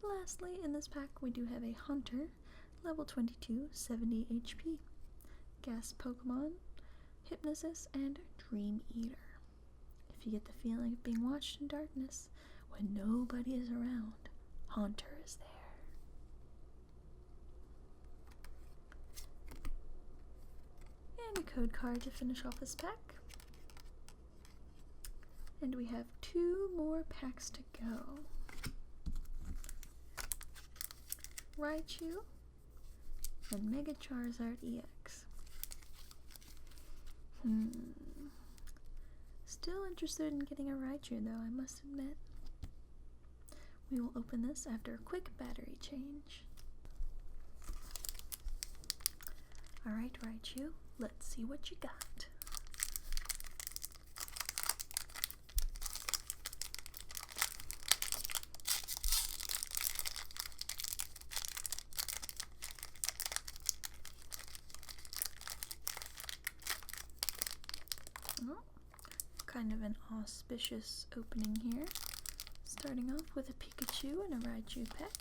Lastly, in this pack, we do have a Hunter, level 22, 70 HP. Gas Pokemon, Hypnosis, and Dream Eater. If you get the feeling of being watched in darkness when nobody is around, Hunter is there. And a code card to finish off this pack. And we have 2 more packs to go. Raichu and Mega Charizard EX. Still interested in getting a Raichu, though, I must admit. We will open this after a quick battery change. Alright, Raichu, let's see what you got. Kind of an auspicious opening here. Starting off with a Pikachu and a Raichu pack.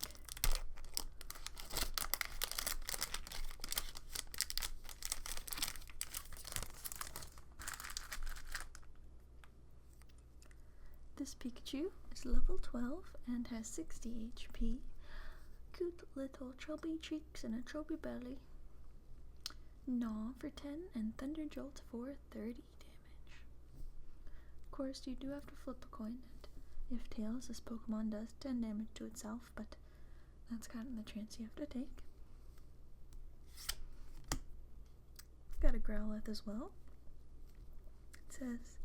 This Pikachu is level 12 and has 60 HP. Cute little chubby cheeks and a chubby belly. Gnaw for 10 and Thunder Jolt for 30 damage. Of course, you do have to flip a coin, and if tails, this Pokemon does 10 damage to itself, but that's kind of the chance you have to take. Got a Growlithe as well. It says,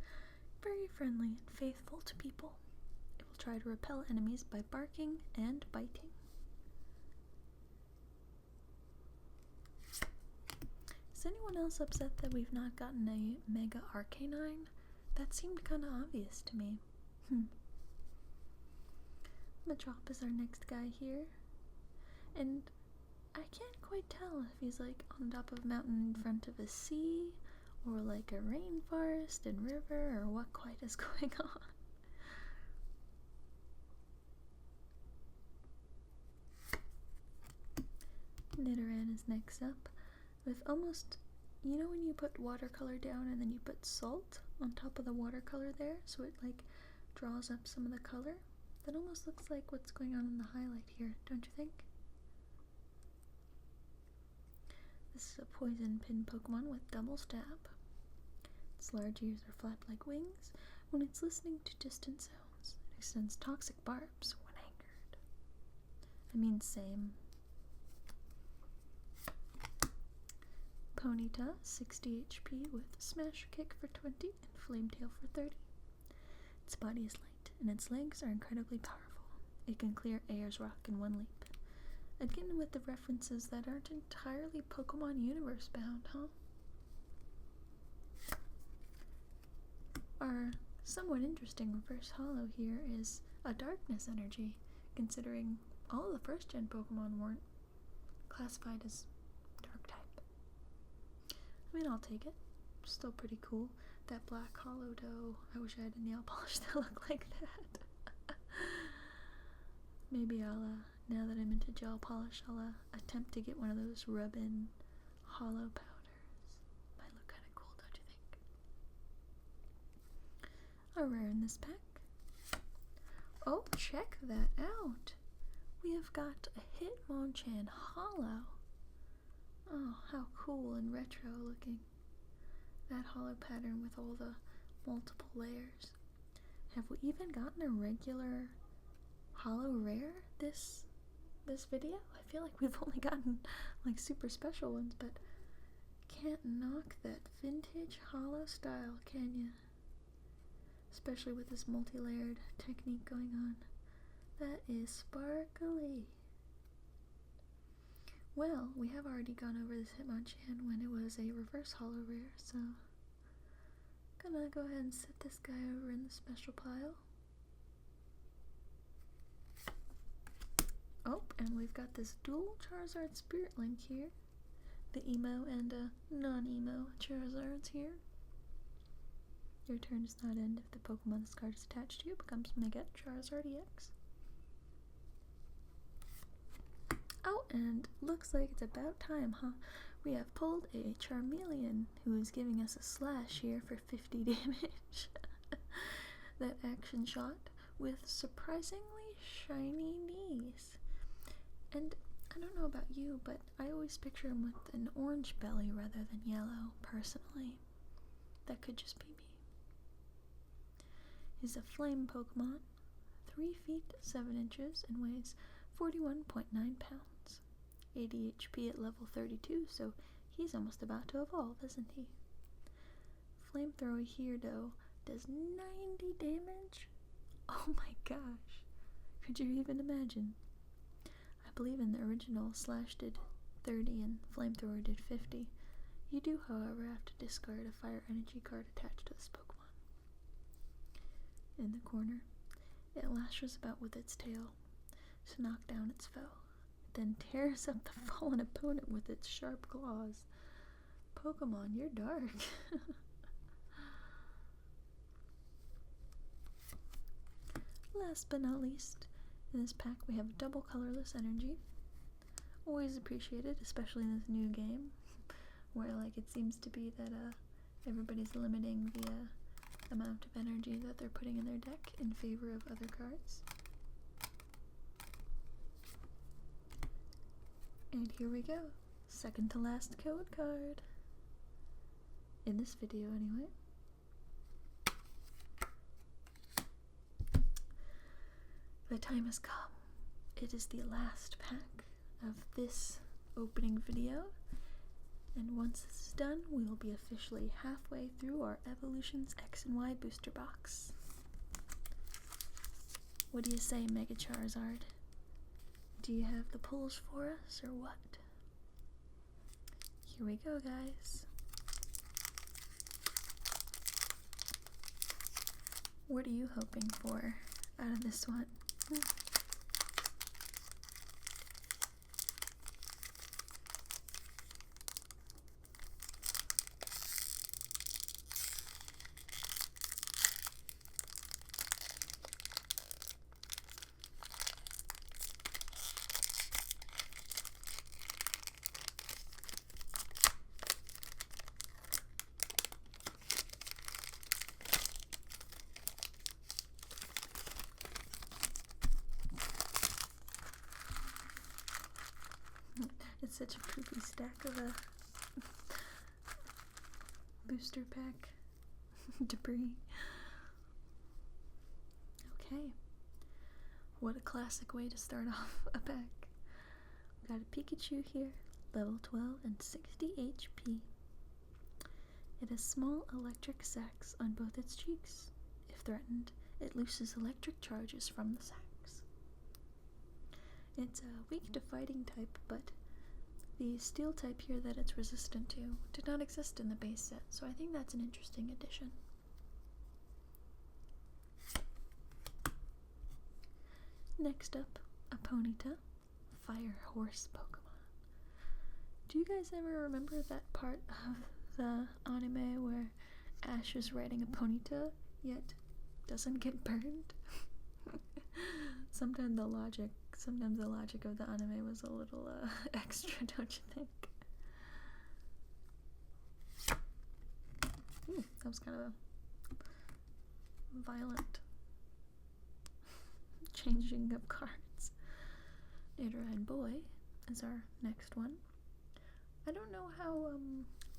very friendly and faithful to people. It will try to repel enemies by barking and biting. Is anyone else upset that we've not gotten a Mega Arcanine? That seemed kind of obvious to me. Machop is our next guy here. And I can't quite tell if he's like on top of a mountain in front of a sea, or like a rainforest and river, or what quite is going on. Nidoran is next up, with almost, you know when you put watercolor down and then you put salt on top of the watercolor there, so it like draws up some of the color? That almost looks like what's going on in the highlight here, don't you think? This is a poison pin Pokemon with double stab. Its large ears are flapped like wings. When it's listening to distant sounds, it extends toxic barbs when angered. I mean, same. Conita, 60 HP with Smash Kick for 20 and Flame Tail for 30. Its body is light, and its legs are incredibly powerful. It can clear Ayers Rock in one leap. Again with the references that aren't entirely Pokemon universe bound, huh? Our somewhat interesting reverse holo here is a darkness energy, considering all of the first gen Pokemon weren't classified as dark type. I mean, I'll take it. Still pretty cool. That black holo though, I wish I had a nail polish that looked like that. Maybe I'll, now that I'm into gel polish, I'll attempt to get one of those rub-in holo powders. Might look kind of cool, don't you think? A rare in this pack. Oh, check that out! We have got a Hitmonchan holo. Oh, how cool and retro looking. That holo pattern with all the multiple layers. Have we even gotten a regular holo rare this video? I feel like we've only gotten like super special ones, but can't knock that vintage holo style, can ya? Especially with this multi-layered technique going on. That is sparkly. Well, we have already gone over this Hitmonchan when it was a reverse holo rare, so gonna go ahead and set this guy over in the special pile. Oh, and we've got this dual Charizard Spirit Link here. The emo and non-emo Charizards here. Your turn does not end if the Pokemon this card is attached to you becomes Mega Charizard EX. Oh, and looks like it's about time, huh? We have pulled a Charmeleon who is giving us a slash here for 50 damage. That action shot with surprisingly shiny knees. And I don't know about you, but I always picture him with an orange belly rather than yellow, personally. That could just be me. He's a flame Pokemon, 3 feet 7 inches and weighs 41.9 pounds. 80 HP at level 32, so he's almost about to evolve, isn't he? Flamethrower here, though, does 90 damage? Oh my gosh. Could you even imagine? I believe in the original Slash did 30 and Flamethrower did 50. You do, however, have to discard a fire energy card attached to this Pokemon. In the corner, it lashes about with its tail to knock down its foe. It then tears up the fallen opponent with its sharp claws. Pokemon, you're dark. Last but not least, in this pack we have double colorless energy. Always appreciated, especially in this new game, where like it seems to be that everybody's limiting the amount of energy that they're putting in their deck in favor of other cards. And here we go, second to last code card. In this video anyway. The time has come. It is the last pack of this opening video. And once this is done, we will be officially halfway through our Evolutions X and Y Booster Box. What do you say, Mega Charizard? Do you have the pulls for us, or what? Here we go, guys. What are you hoping for out of this one? It's such a poopy stack of booster pack debris. Okay. What a classic way to start off a pack. We got a Pikachu here, level 12 and 60 HP. It has small electric sacs on both its cheeks. If threatened, it looses electric charges from the sacs. It's weak to fighting type, but the steel type here that it's resistant to did not exist in the base set, so I think that's an interesting addition. Next up, a Ponyta, Fire Horse Pokemon. Do you guys ever remember that part of the anime where Ash is riding a Ponyta, yet doesn't get burned? Sometimes the logic of the anime was a little extra, don't you think? That was kind of a violent changing of cards. Nidoran Boy is our next one. I don't know how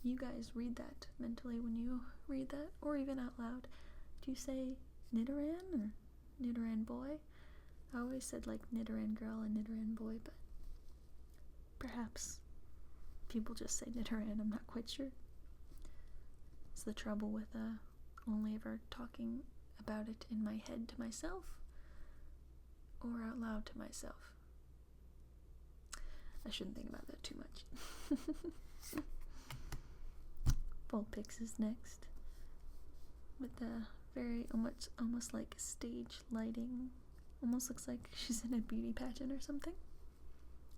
you guys read that mentally when you read that, or even out loud. Do you say Nidoran or Nidoran Boy? I always said like Nidoran Girl and Nidoran Boy, but perhaps people just say Nidoran, I'm not quite sure. It's the trouble with only ever talking about it in my head to myself or out loud to myself. I shouldn't think about that too much. Vulpix is next, with the very almost like stage lighting. Almost looks like she's in a beauty pageant or something.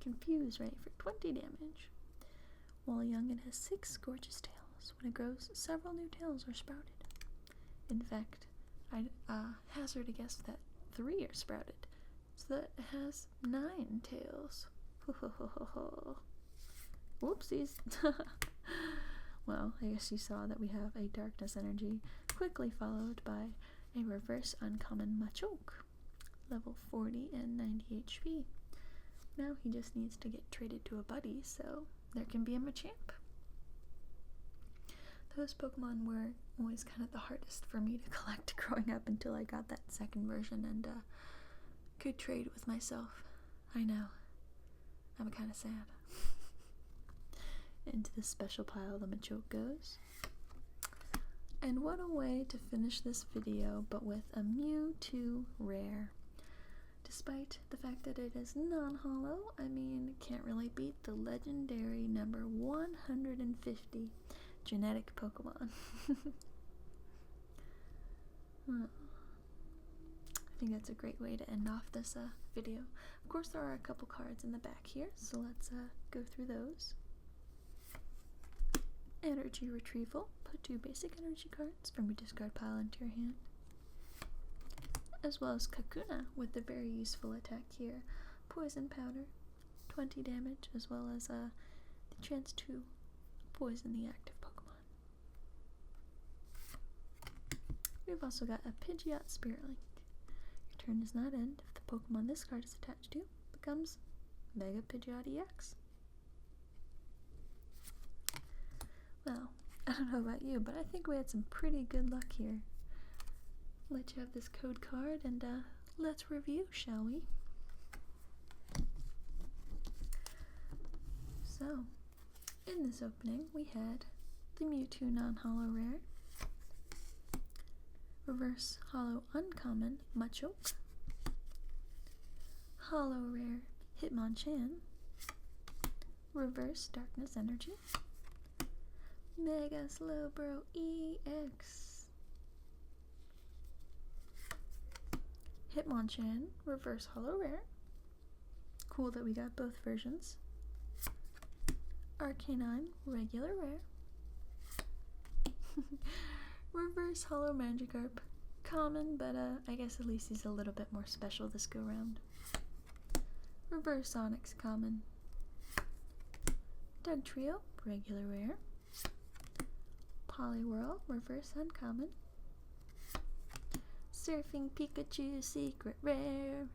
Confuse, right, for 20 damage. While young, it has 6 gorgeous tails. When it grows, several new tails are sprouted. In fact, I'd hazard a guess that 3 are sprouted, so that it has 9 tails. Whoopsies. Well, I guess you saw that we have a Darkness Energy, quickly followed by a reverse uncommon Machoke, level 40 and 90 HP. Now he just needs to get traded to a buddy, so there can be a Machamp. Those Pokemon were always kind of the hardest for me to collect growing up until I got that second version and could trade with myself. I know. I'm kind of sad. Into the special pile the Machoke goes. And what a way to finish this video, but with a Mewtwo rare. Despite the fact that it is non-holo, I mean, can't really beat the legendary number 150 genetic Pokemon. I think that's a great way to end off this video. Of course, there are a couple cards in the back here, so let's go through those. Energy Retrieval. Put 2 basic energy cards from your discard pile into your hand. As well as Kakuna with the very useful attack here. Poison Powder. 20 damage, as well as the chance to poison the active Pokemon. We've also got a Pidgeot Spirit Link. Your turn does not end if the Pokemon this card is attached to becomes Mega Pidgeot EX. Well, I don't know about you, but I think we had some pretty good luck here. Let you have this code card and let's review, shall we? So, in this opening, we had the Mewtwo non-holo rare, reverse holo uncommon Machoke, holo rare Hitmonchan, reverse Darkness Energy, Mega Slowbro EX, Hitmonchan, reverse holo rare. Cool that we got both versions. Arcanine, regular rare. Reverse holo Magikarp, common, but I guess at least he's a little bit more special this go round. Reverse Onyx, common. Dugtrio, regular rare. Poliwhirl, reverse uncommon. Surfing Pikachu, secret rare.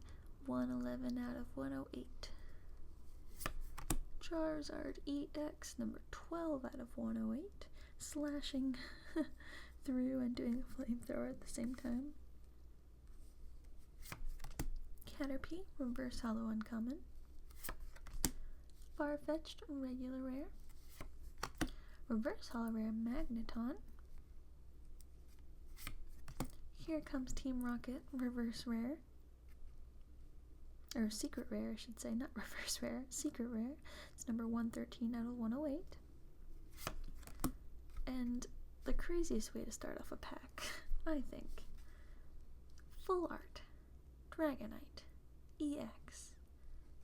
111 out of 108. Charizard EX, number 12 out of 108. Slashing through and doing a flamethrower at the same time. Caterpie, reverse holo uncommon. Farfetch'd, regular rare. Reverse Holo Rare Magneton. Here comes Team Rocket Reverse Rare. Or Secret Rare, I should say, not Reverse Rare. Secret Rare. It's number 113 out of 108. And the craziest way to start off a pack, I think. Full Art. Dragonite. EX.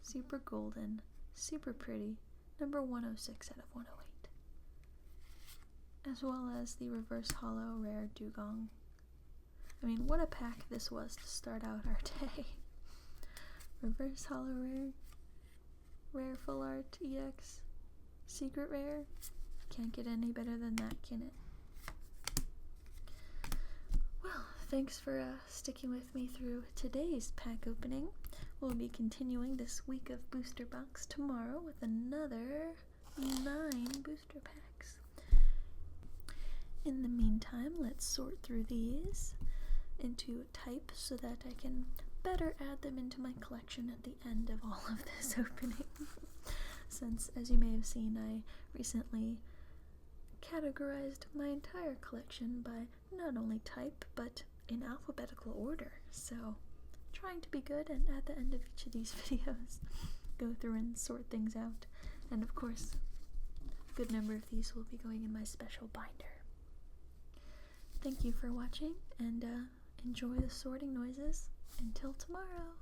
Super Golden. Super Pretty. Number 106 out of 108. As well as the Reverse Holo Rare Dugong. I mean, what a pack this was to start out our day. Reverse Holo Rare. Rare Full Art EX. Secret Rare. Can't get any better than that, can it? Well, thanks for sticking with me through today's pack opening. We'll be continuing this week of Booster Box tomorrow with another 9 booster packs. In the meantime, let's sort through these into type so that I can better add them into my collection at the end of all of this opening. Since, as you may have seen, I recently categorized my entire collection by not only type, but in alphabetical order. So, trying to be good, and at the end of each of these videos, go through and sort things out. And of course, a good number of these will be going in my special binder. Thank you for watching, and enjoy the sorting noises. Until tomorrow.